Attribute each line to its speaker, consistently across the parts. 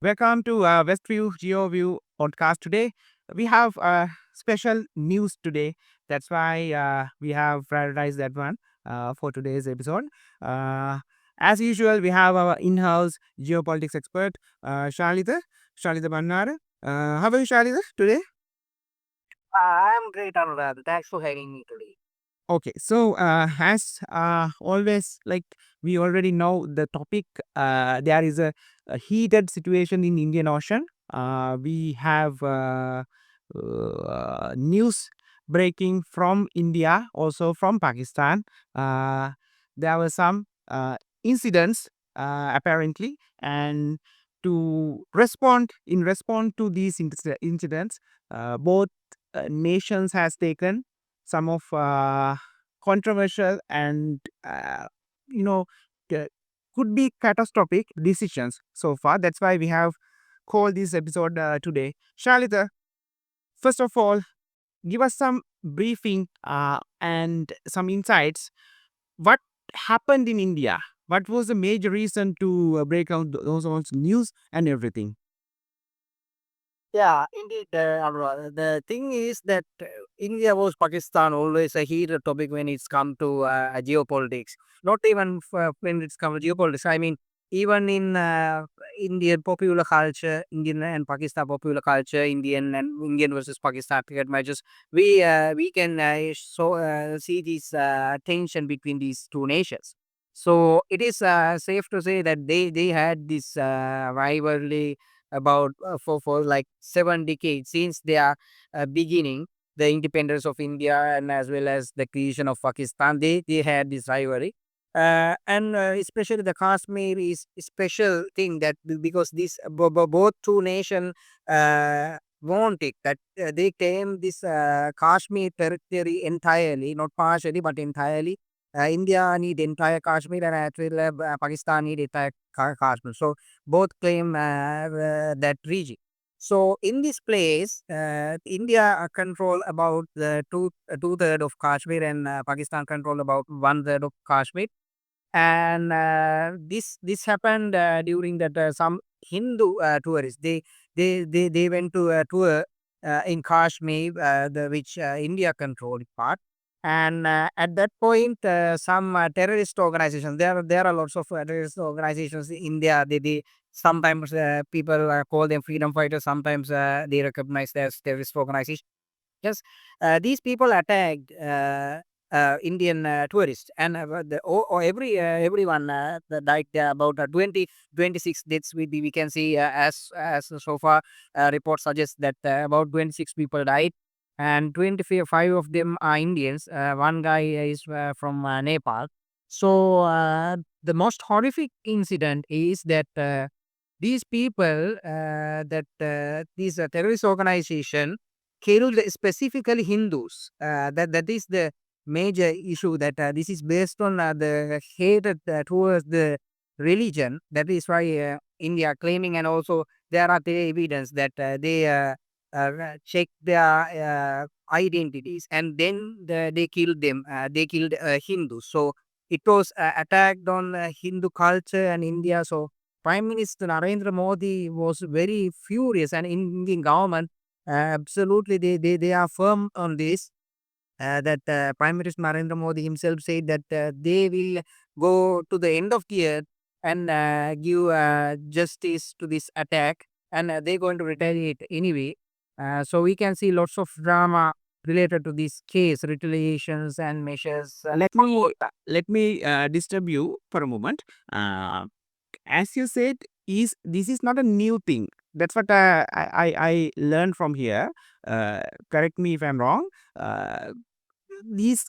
Speaker 1: Welcome to Westview GeoView podcast. Today we have special news today. That's why we have prioritized that one for today's episode. Uh, as usual, we have our in-house geopolitics expert, Shalita Bannara. How are you, Shalita, today?
Speaker 2: I'm great, Anuradha. Thanks for having me today.
Speaker 1: Okay, so as always, like we already know the topic, there is a heated situation in Indian Ocean. We have news breaking from India, also from Pakistan. Uh, there were some incidents apparently, and to respond in response to these incidents, both nations has taken some of controversial and you know ca- could be catastrophic decisions so far. That's why we have called this episode today. Shalita, first of all, give us some briefing and some insights. What happened in India? What was the major reason to break out those all news and everything?
Speaker 2: Yeah, indeed, Anuradha. The thing is that India was Pakistan always a heated topic when it's come to geopolitics. Not even when it's come to geopolitics. I mean, even in Indian popular culture, Indian and Pakistan popular culture, Indian versus Pakistan cricket matches, we can see this tension between these two nations. So it is safe to say that they had this rivalry about for like 7 decades since their beginning, the independence of India and as well as the creation of Pakistan. They had this rivalry, and especially the Kashmir is a special thing that because this both two nation want it that they claim this Kashmir territory entirely, not partially but entirely. India need entire Kashmir and as well Pakistan need entire Kashmir. So both claim that region. So in this place, India control about the two third of Kashmir and Pakistan control about one third of Kashmir. And this happened during that some Hindu tourists they went to a tour in Kashmir, which India controlled part. And at that point, some terrorist organizations. There are lots of terrorist organizations in India. They sometimes people call them freedom fighters. Sometimes they recognize them as terrorist organizations. Yes, these people attacked Indian tourists, and everyone that died about 26 deaths. We can see as so far reports suggest that about 26 people died, and 25 of them are Indians. One guy is from Nepal. So the most horrific incident is that. These people that these terrorist organization killed specifically Hindus. That is the major issue. That this is based on the hatred towards the religion. That is why India claiming, and also there are the evidence that they check their identities and then they killed them. They killed Hindus. So it was attacked on Hindu culture and India. So Prime Minister Narendra Modi was very furious, and Indian government absolutely they are firm on this. That Prime Minister Narendra Modi himself said that they will go to the end of the year and give justice to this attack, and they're going to retaliate anyway. So we can see lots of drama related to this case, retaliations and measures.
Speaker 1: Let me disturb you for a moment. Uh, as you said, is this is not a new thing. That's what I learned from here. Uh, Correct me if I'm wrong. Uh, these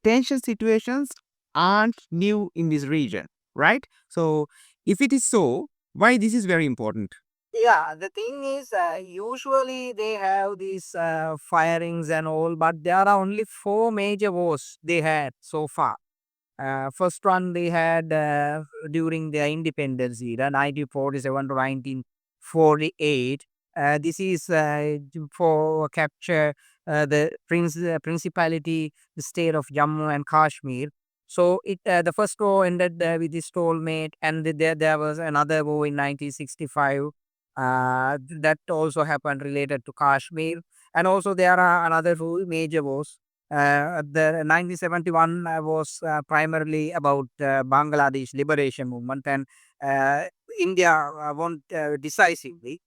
Speaker 1: tension situations aren't new in this region, right? So, if it is so, why this is very important?
Speaker 2: Yeah, the thing is, usually they have these firings and all, but there are only four major wars they had so far. First one they had during their independence era, 1947 to 1948. This is for capture the principality, the state of Jammu and Kashmir. So the first war ended with the stalemate, and there was another war in 1965 that also happened related to Kashmir, and also there are another major wars. The 1971 was primarily about Bangladesh liberation movement, and uh, India won decisively.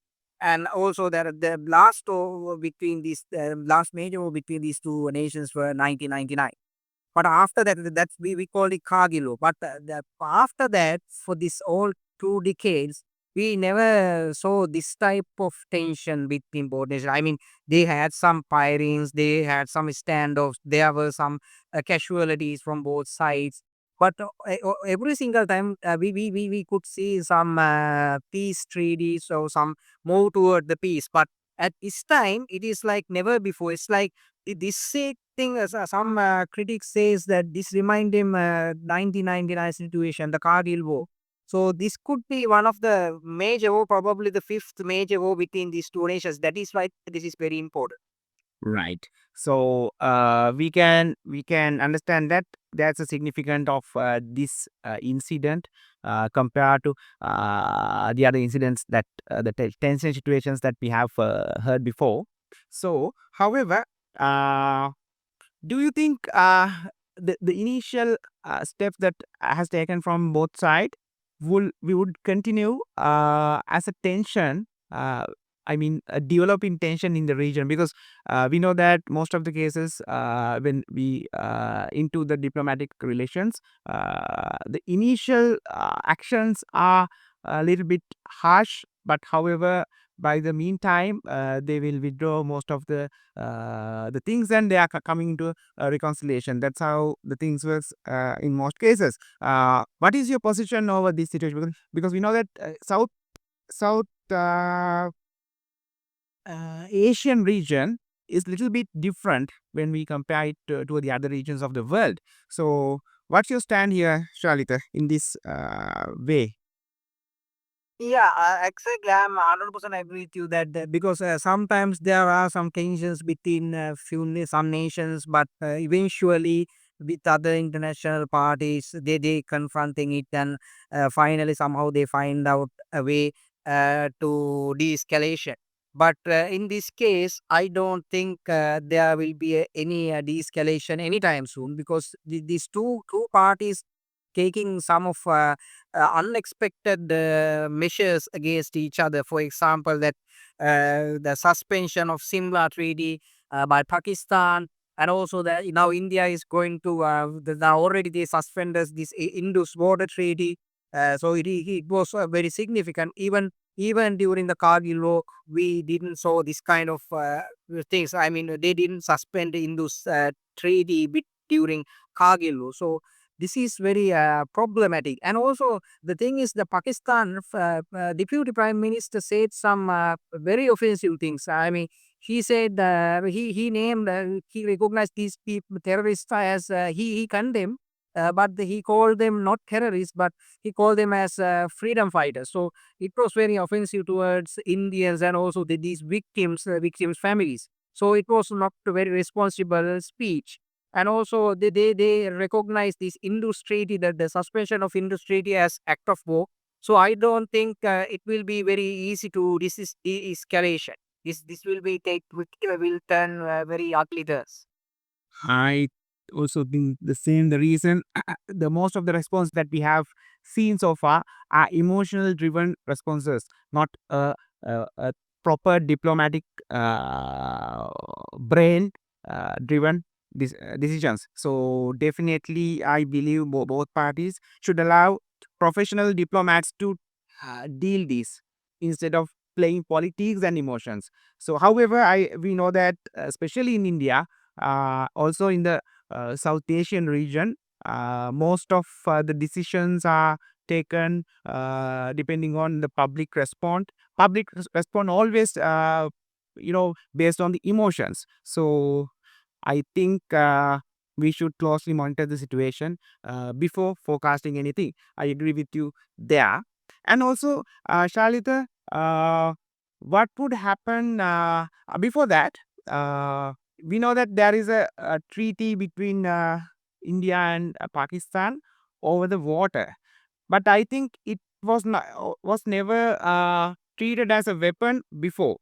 Speaker 2: And also, the last war between these last major war between these two nations were 1999. But after that, that's we call it Cargill. But after that, for this all 2 decades, we never saw this type of tension between both nations. I mean, they had some firings, they had some standoffs, there were some casualties from both sides. But every single time we could see some peace treaties or some move toward the peace. But at this time, it is like never before. It's like this thing, some critics says that this remind him 1999 situation, the Kargil War. So this could be one of the major war, probably the fifth major war between these two nations. That is why this is very important.
Speaker 1: Right. So we can understand that that's a significant of this incident compared to the other incidents that the tension situations that we have heard before. So, however, uh, do you think the initial step that has taken from both sides will we would continue as a tension? I mean, developing tension in the region because we know that most of the cases when we into the diplomatic relations, the initial actions are a little bit harsh, but however, by the meantime, they will withdraw most of the things and they are coming to reconciliation. That's how the things works in most cases. What is your position over this situation? Because we know that South Asian region is little bit different when we compare it to the other regions of the world. So, what's your stand here, Shalita, in this way?
Speaker 2: Yeah, exactly. I'm 100% agree with you that because sometimes there are some tensions between some nations, but eventually with other international parties, they confronting it, and finally somehow they find out a way to de-escalation. But in this case, I don't think there will be any de-escalation anytime soon, because these two parties taking some of unexpected measures against each other. For example, that the suspension of Simla Treaty by Pakistan, and also that now India is going to now already they suspended this Indus border treaty. So it was very significant. Even during the Kargil war, we didn't saw this kind of things. I mean, they didn't suspend the Indus treaty during Kargil war. So this is very problematic. And also, the thing is, the Pakistan deputy prime minister said some very offensive things. I mean, he said he named he recognized these people terrorists as he condemned. But he called them not terrorists, but he called them as freedom fighters. So it was very offensive towards Indians and also these victims' families. So it was not a very responsible speech. And also they recognize this Indus Treaty, that the suspension of Indus Treaty as act of war. So I don't think it will be very easy to resist de-escalation. This will be will turn very ugly to us.
Speaker 1: I also think the same. The reason the most of the response that we have seen so far are emotional driven responses, not a proper diplomatic brain driven decisions. So definitely, I believe both parties should allow professional diplomats to deal this instead of playing politics and emotions. So, however, I we know that especially in India, also in the South Asian region, most of the decisions are taken depending on the public response. Response always, based on the emotions. So I think we should closely monitor the situation before forecasting anything. I agree with you there. And also, Shalita, what would happen before that? Uh, we know that there is a treaty between India and Pakistan over the water. But I think it was never treated as a weapon before.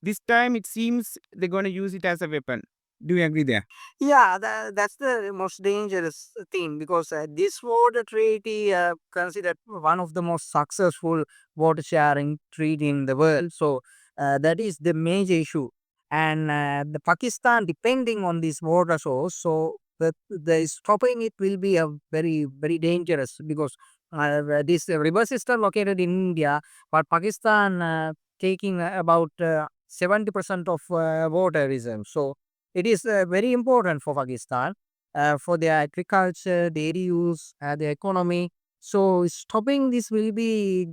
Speaker 1: This time it seems they're going to use it as a weapon. Do you agree there?
Speaker 2: Yeah, that's the most dangerous thing because this water treaty considered one of the most successful water sharing treaty in the world. So that is the major issue, and the Pakistan depending on this water source. So the stopping it will be a very dangerous because this river system located in India, but Pakistan taking about 70% of water reserve. So it is very important for Pakistan for their agriculture, dairy use, their economy. So stopping this will be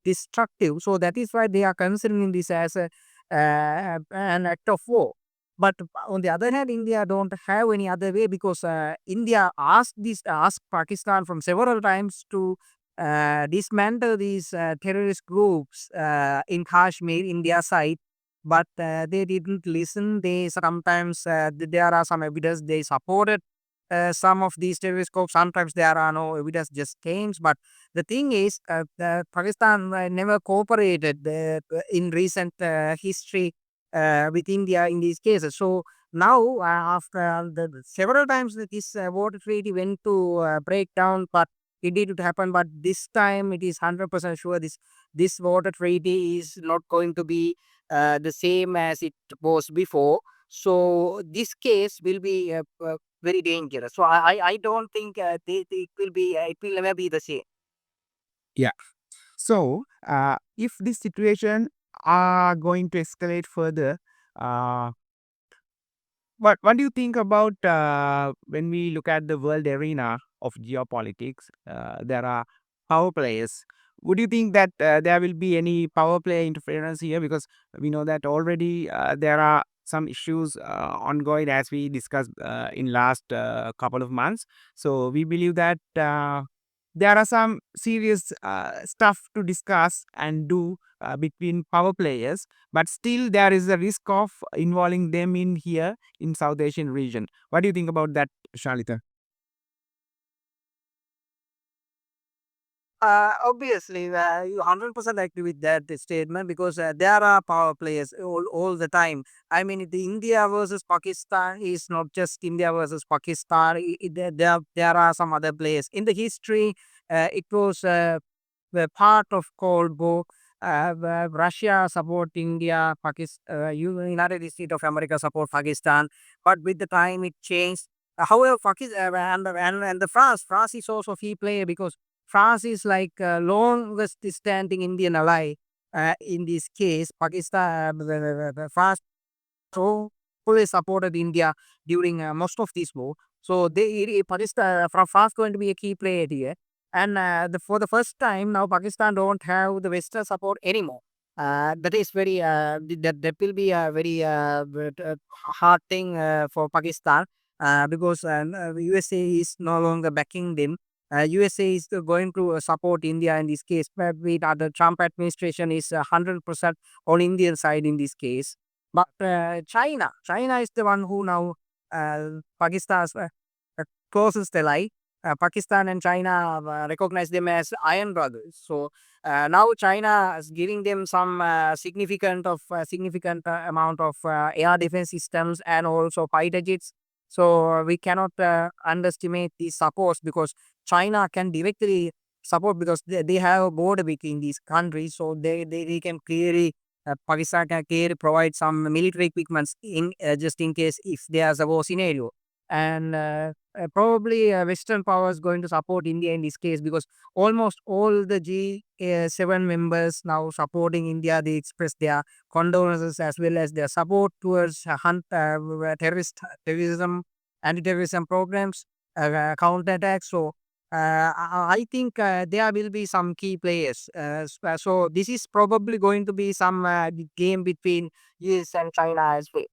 Speaker 2: destructive. So that is why they are considering this as a an act of war. But on the other hand, India don't have any other way because India asked Pakistan from several times to dismantle these terrorist groups in Kashmir, India side. But they didn't listen. They sometimes there are some evidence they supported some of these terrorist groups. Sometimes there are no evidence, just claims. But the thing is, Pakistan never cooperated in recent history with India in these cases. So now, after several times that this water treaty went to break down, but it didn't happen. But this time, it is 100% sure this water treaty is not going to be the same as it was before. So this case will be very dangerous. So I don't think it will never be the same.
Speaker 1: Yeah. So, if this situation are going to escalate further, uh, what do you think about when we look at the world arena of geopolitics? There are power players. Would you think that there will be any power play interference here? Because we know that already there are some issues ongoing as we discussed in last couple of months. So we believe that there are some serious stuff to discuss and do between power players, but still there is a risk of involving them in here in South Asian region. What do you think about that, Shalita?
Speaker 2: Obviously, you 100% agree with that statement because there are power players all the time. I mean, the India versus Pakistan is not just India versus Pakistan. There are some other players in the history. It was the part of Cold War. Where Russia support India, Pakistan, United States of America support Pakistan, but with the time it changed. However, Pakistan and the France is also key player because France is like longest standing Indian ally in this case. Pakistan, France so fully supported India during most of this war. So Pakistan from France going to be a key player here. And for the first time now, Pakistan don't have the Western support anymore. That is very that will be a very hard thing for Pakistan because USA is no longer backing them. USA is going to support India in this case. But with the Trump administration is 100% on Indian side in this case. But China is the one who now Pakistan's closest ally. Pakistan and China recognize them as iron brothers. So now China is giving them some significant amount of air defense systems and also fighter jets. So we cannot underestimate these supports because China can directly support because they have a border between these countries. So they can clearly Pakistan can clearly provide some military equipments in just in case if there's a war scenario. And probably Western powers going to support India in this case because almost all the G7 members now supporting India. They express their condolences as well as their support towards terrorism, anti-terrorism programs, counterattacks. So I think there will be some key players. So this is probably going to be some game between US and China as well.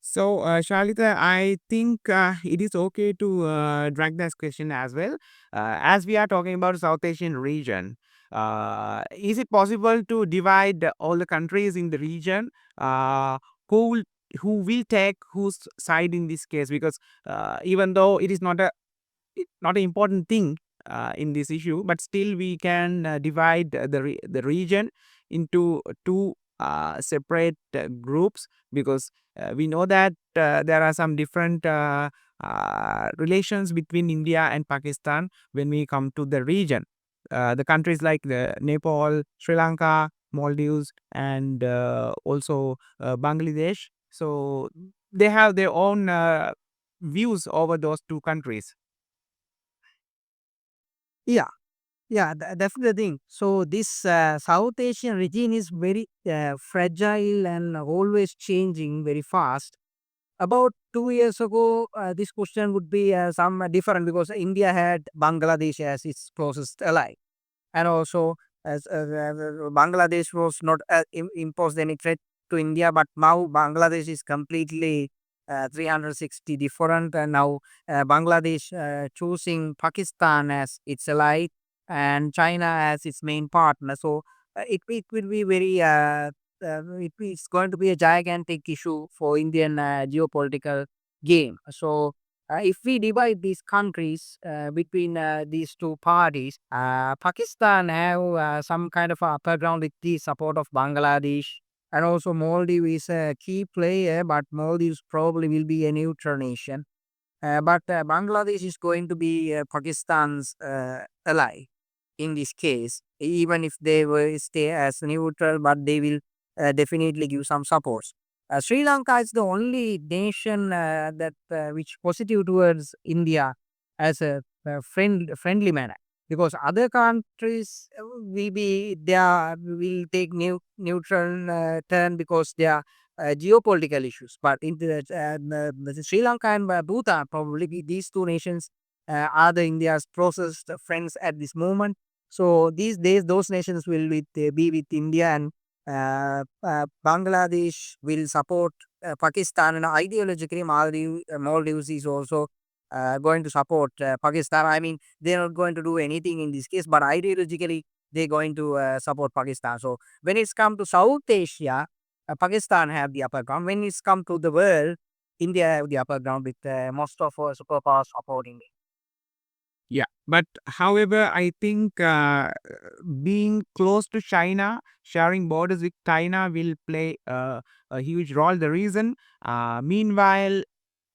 Speaker 1: So, Shalita, I think it is okay to drag this question as well. As we are talking about South Asian region, is it possible to divide all the countries in the region? Who will who will take whose side in this case, because even though it is not an important thing in this issue, but still we can divide the region into two separate groups, because we know that there are some different relations between India and Pakistan when we come to the region. The countries like the Nepal, Sri Lanka, Maldives, and also Bangladesh. So they have their own views over those two countries.
Speaker 2: Yeah, yeah, that's the thing. So this South Asian region is very fragile and always changing very fast. About 2 years ago, this question would be some different because India had Bangladesh as its closest ally, and also as Bangladesh was not imposed any threat to India, but now Bangladesh is completely 360 different, and now Bangladesh choosing Pakistan as its ally and China as its main partner. So it will be very it's going to be a gigantic issue for Indian geopolitical game. So if we divide these countries between these two parties, Pakistan have some kind of upper ground with the support of Bangladesh, and also Maldives is a key player, but Maldives probably will be a neutral nation. But Bangladesh is going to be Pakistan's ally in this case, even if they will stay as neutral, but they will definitely give some support. Sri Lanka is the only nation that which positive towards India as a friendly manner, because other countries will be they are will take neutral turn because they are geopolitical issues. But in the Sri Lanka and Bhutan, probably these two nations are the India's closest friends at this moment. So these days, those nations will be with India, and Bangladesh will support Pakistan, and ideologically, Maldives is also going to support Pakistan. I mean, they're not going to do anything in this case, but ideologically, they're going to support Pakistan. So when it's come to South Asia, Pakistan have the upper ground. When it's come to the world, India have the upper ground with most of our superpowers supporting it.
Speaker 1: Yeah, but however, I think being close to China, sharing borders with China will play a huge role. The reason, meanwhile,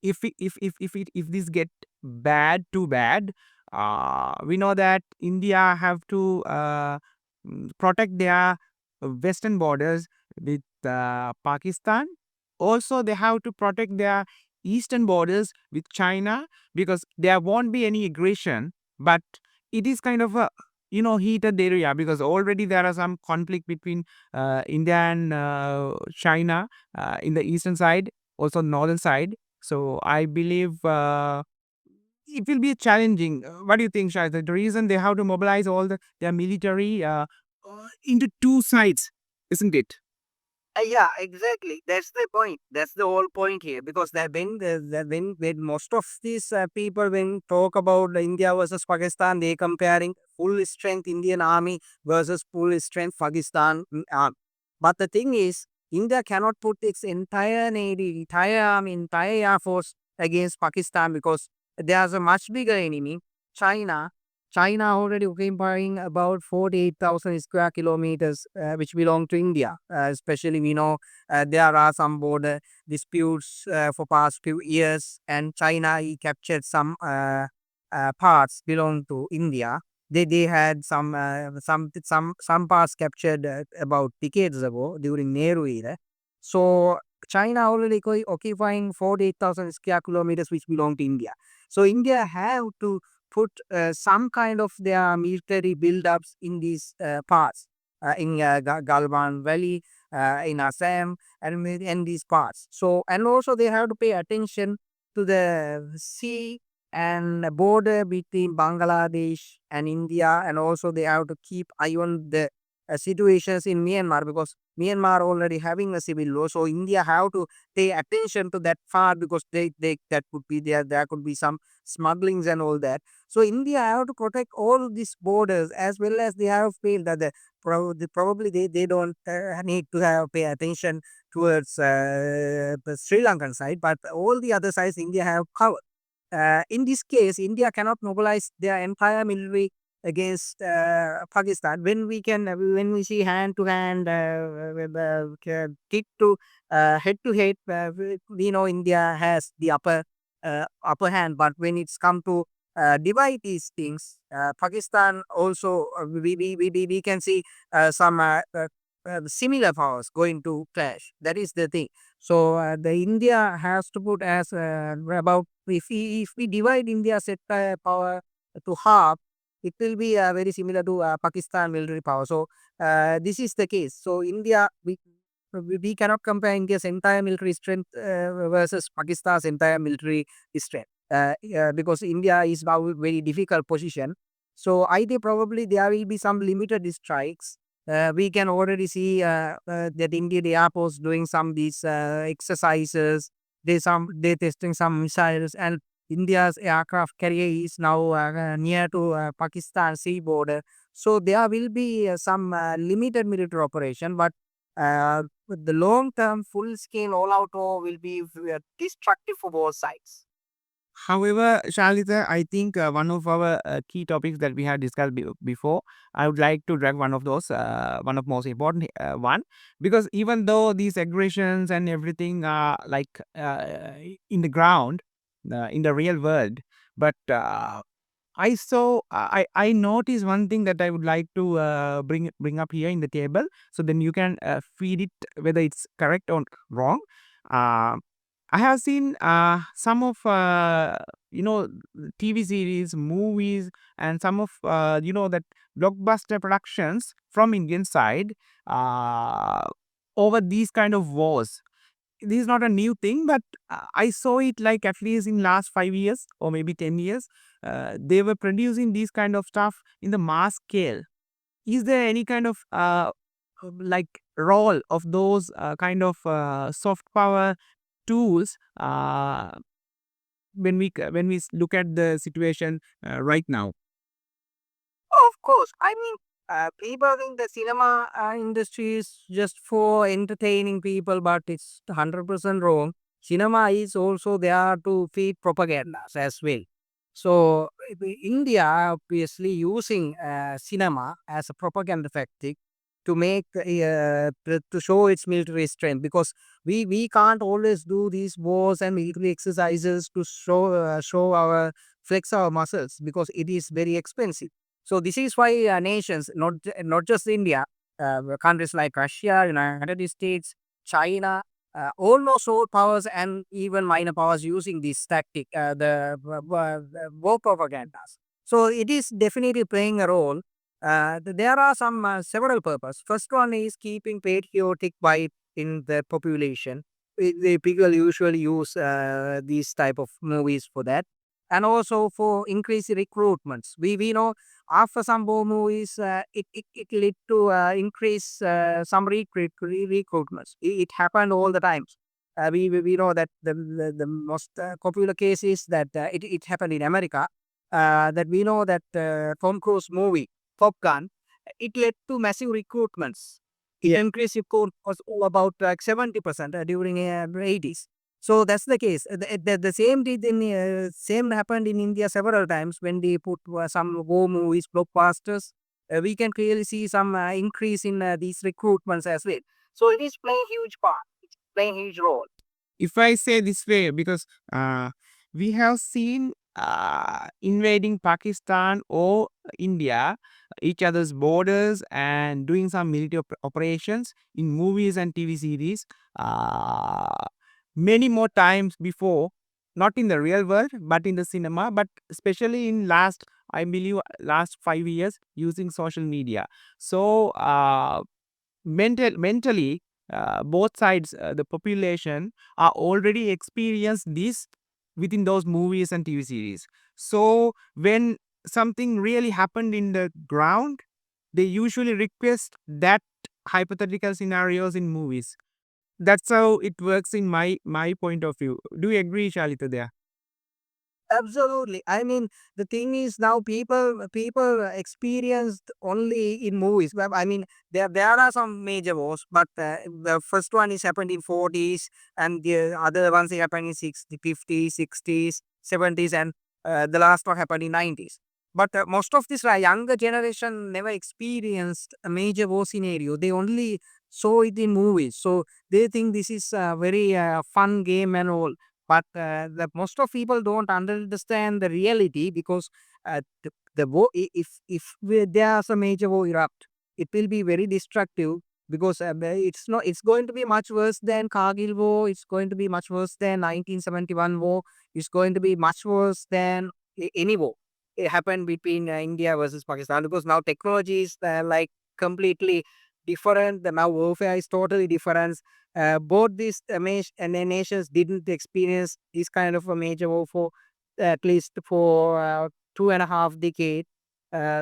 Speaker 1: if this get bad, too bad, we know that India have to protect their western borders with Pakistan. Also, they have to protect their eastern borders with China, because there won't be any aggression, but it is kind of a heated area, because already there are some conflict between India and China in the eastern side, also northern side. So I believe it will be challenging. What do you think, Shahid? The reason they have to mobilize all their military into two sides, isn't it?
Speaker 2: Yeah, exactly. That's the point. That's the whole point here. Because that when most of these people when talk about India versus Pakistan, they comparing full strength Indian army versus full strength Pakistan army. But the thing is, India cannot put its entire navy, entire army, entire air force against Pakistan, because there's a much bigger enemy, China. China already occupying about 48,000 square kilometers, which belong to India. Especially, we know there are some border disputes for past few years, and China he captured some parts belong to India. They had some parts captured about decades ago during Nehru era. So China already occupying 48,000 square kilometers, which belong to India. So India have to put some kind of their military build-ups in these parts, in Galwan Valley, in Assam, and in these parts. So, and also they have to pay attention to the sea and border between Bangladesh and India, and also they have to keep eye on the situations in Myanmar, because Myanmar already having a civil war. So India have to pay attention to that part, because they that could be there could be some smugglings and all that. So India have to protect all these borders, as well as they have failed that probably they don't need to have pay attention towards the Sri Lankan side, but all the other sides India have covered. In this case, India cannot mobilize their entire military against Pakistan. When we see hand to hand, kick to head, we know India has the upper hand. But when it's come to divide these things, Pakistan also, we can see some similar powers going to clash. That is the thing. So the India has to put as about, if we divide India's power to half, it will be very similar to Pakistan military power. So this is the case. So India, we cannot compare India's entire military strength versus Pakistan's entire military strength, because India is now in very difficult position. So I think probably there will be some limited strikes. We can already see that Indian Air Force doing some these exercises. They testing some missiles, and India's aircraft carrier is now near to Pakistan sea border. So there will be some limited military operation, but the long term, full scale, all out war will be destructive for both sides.
Speaker 1: However, Shalita, I think one of our key topics that we had discussed before, I would like to drag one of those, one of most important one, because even though these aggressions and everything are like in the ground, in the real world, but I noticed one thing that I would like to bring up here in the table, so then you can feed it whether it's correct or wrong. Uh, I have seen some of TV series, movies, and some of that blockbuster productions from Indian side uh, over these kind of wars. This is not a new thing, but I saw it like at least in last 5 years or maybe 10 years. They were producing these kind of stuff in the mass scale. Is there any kind of like role of those kind of soft power tools when we look at the situation right now?
Speaker 2: Of course. I mean, people think the cinema industry is just for entertaining people, but it's 100% wrong. Cinema is also there to feed propagandas as well. So, India obviously using cinema as a propaganda tactic to make to show its military strength, because we can't always do these wars and military exercises to show our flex our muscles, because it is very expensive. So this is why nations, not just India, countries like Russia, United States, China, almost all powers and even minor powers using this tactic, the war propagandas. So it is definitely playing a role. There are some several purposes. First one is keeping patriotic vibe in the population. The people usually use these type of movies for that, and also for increased recruitments. We know after some war movies, it led to increase some recruitments. It happened all the times. We know that the most popular case is that it happened in America. That we know that Tom Cruise movie Top Gun, it led to massive recruitments. It increased recruit was all about like 70% during 80s. So that's the case. The same did in same happened in India several times when they put some war movies, blockbusters. We can clearly see some increase in these recruitments as well. So it is playing huge part. It's playing huge role.
Speaker 1: If I say this way, because we have seen invading Pakistan or India, each other's borders, and doing some military operations in movies and TV series many more times before, not in the real world, but in the cinema, but especially in last, I believe, last 5 years using social media. So, mentally, both sides, the population are already experienced this within those movies and TV series. So when something really happened in the ground, they usually request that hypothetical scenarios in movies. That's how it works in my point of view. Do you agree, Shalita, there?
Speaker 2: Absolutely. I mean, the thing is now people experienced only in movies. Well, I mean, there are some major wars, but the first one is happened in 40s, and the other ones they happened in 60, 50s, 60s, 70s, and the last one happened in 90s. But most of this younger generation never experienced a major war scenario. They only saw it in movies, so they think this is a very fun game and all. But the most of people don't understand the reality, because the war, if there's a major war erupt, it will be very destructive, because it's going to be much worse than Kargil war. It's going to be much worse than 1971 war. It's going to be much worse than any war. It happened between India versus Pakistan, because now technology is like completely different. The now warfare is totally different. Both these nations didn't experience this kind of a major war for at least for 2.5 decades.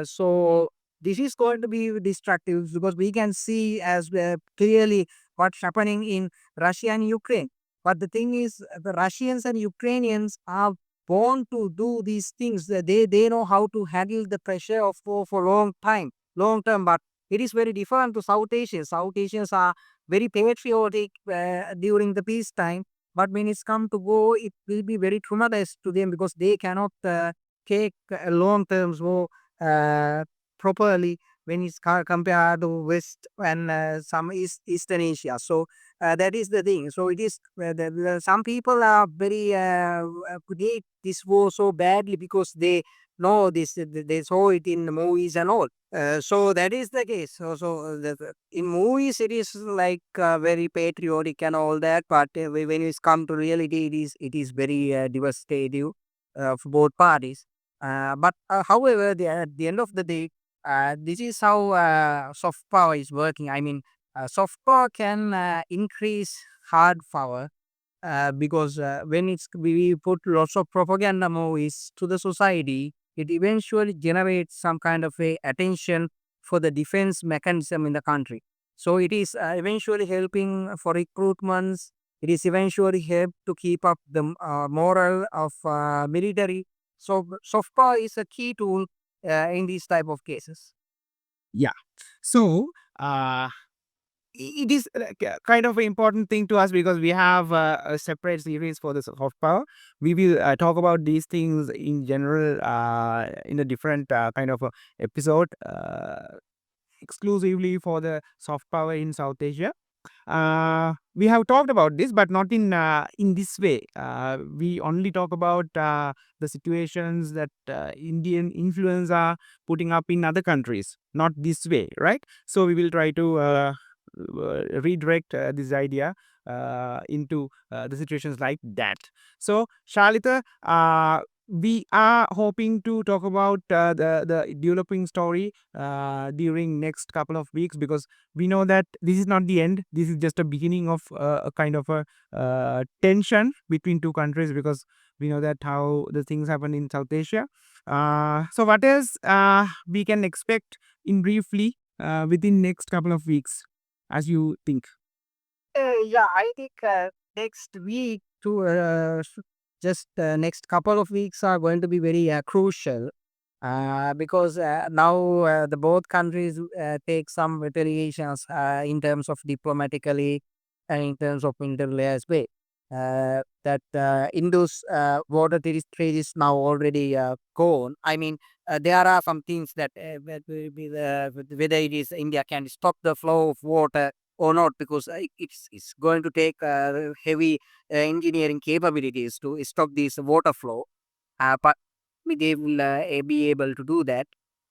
Speaker 2: So this is going to be destructive, because we can see as clearly what's happening in Russia and Ukraine. But the thing is, the Russians and Ukrainians are born to do these things. They know how to handle the pressure of for long time, long term. But it is very different to South Asians. South Asians are very patriotic during the peacetime, but when it's come to war, it will be very traumatized to them, because they cannot take a long term war uh, properly when it's compared to West and some Eastern Asia. So that is the thing. So it is some people are very hate this war so badly, because they know this, they saw it in the movies and all. So that is the case. In movies, it is like very patriotic and all that, but when it's come to reality, it is very devastating for both parties. However, at the end of the day, this is how soft power is working. I mean, soft power can increase hard power, because when we put lots of propaganda movies to the society, it eventually generates some kind of a attention for the defense mechanism in the country. So it is eventually helping for recruitments. It is eventually help to keep up the moral of military. So soft power is a key tool in these type of cases.
Speaker 1: Yeah. So, it is kind of an important thing to us, because we have a separate series for the soft power. We will talk about these things in general in a different kind of episode, exclusively for the soft power in South Asia. We have talked about this, but not in this way. We only talk about the situations that Indian influence are putting up in other countries, not this way, right? So we will try to redirect this idea into the situations like that. So, Shalita, we are hoping to talk about the developing story during next couple of weeks, because we know that this is not the end. This is just a beginning of a kind of a tension between two countries, because we know that how the things happen in South Asia. So what else we can expect in briefly within next couple of weeks, as you think?
Speaker 2: Yeah, I think next week to just next couple of weeks are going to be very crucial, because now the both countries take some retaliations in terms of diplomatically and in terms of military as well. That Indus water territory is now already gone. I mean, there are some things that whether it is India can stop the flow of water or not, because it's going to take heavy engineering capabilities to stop this water flow. But they will be able to do that.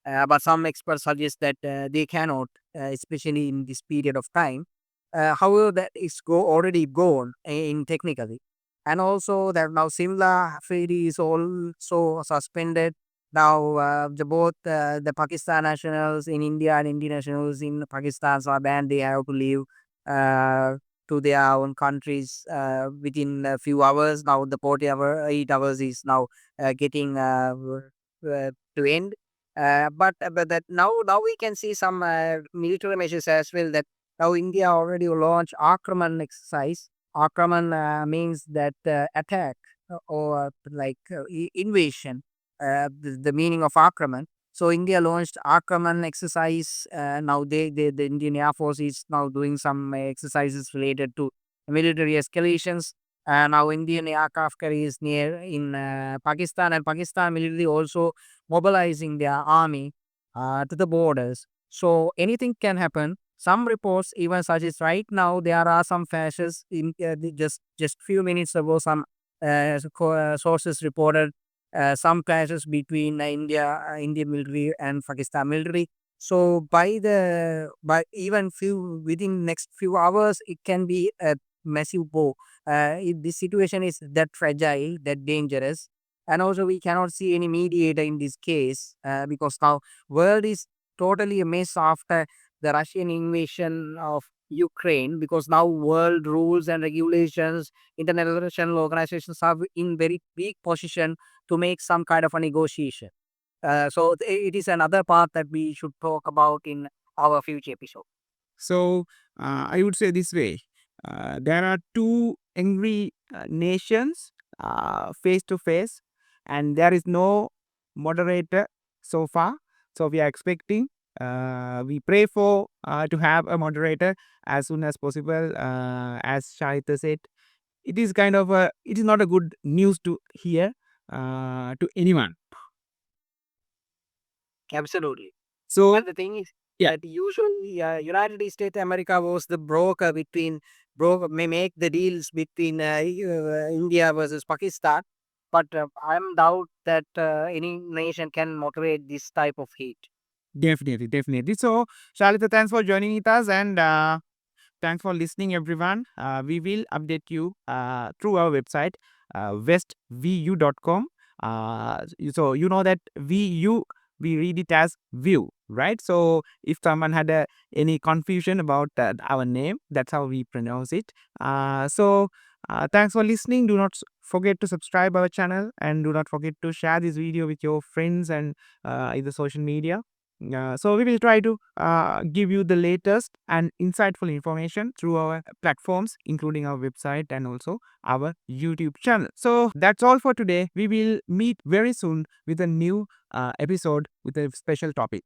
Speaker 2: But some experts suggest that they cannot, especially in this period of time. However, that is already gone in technically. And also that now Simla ferry is also suspended. Now both the Pakistan nationals in India and Indian nationals in Pakistan are banned. They have to leave uh, to their own countries within a few hours. Now the 48 hours is now getting to end. But that now we can see some military measures as well. That now India already launched Akraman exercise. Akraman means that attack or like invasion. The meaning of Akraman. So India launched Akraman exercise. Now the Indian Air Force is now doing some exercises related to military escalations. Now Indian aircraft carriers near in Pakistan, and Pakistan military also mobilizing their army to the borders. So anything can happen. Some reports even suggest right now there are some fascists in just few minutes ago. Some sources reported some clashes between Indian military and Pakistan military. So by even few within next few hours, it can be a massive war. If this situation is that fragile, that dangerous, and also we cannot see any mediator in this case because now world is totally a mess after the Russian invasion of Ukraine, because now world rules and regulations, international organizations are in very weak position to make some kind of a negotiation. It is another part that we should talk about in our future episode.
Speaker 1: So I would say this way: there are two angry nations face to face, and there is no moderator so far. So we are expecting. We pray for to have a moderator as soon as possible. As Shahita said, it is kind of a it is not a good news to hear to anyone.
Speaker 2: Absolutely.
Speaker 1: So
Speaker 2: But the thing is
Speaker 1: yeah,
Speaker 2: that usually United States America was the broker between broker may make the deals between India versus Pakistan. But I'm doubt that any nation can moderate this type of heat.
Speaker 1: definitely, definitely. So Shalita, thanks for joining with us, and thanks for listening, everyone. We will update you through our website, westvu.com. So you know that VU, we read it as view, right? So if someone had any confusion about our name, that's how we pronounce it. Thanks for listening. Do not forget to subscribe our channel, and do not forget to share this video with your friends and in the social media. So we will try to give you the latest and insightful information through our platforms, including our website and also our YouTube channel. So that's all for today. We will meet very soon with a new episode with a special topic.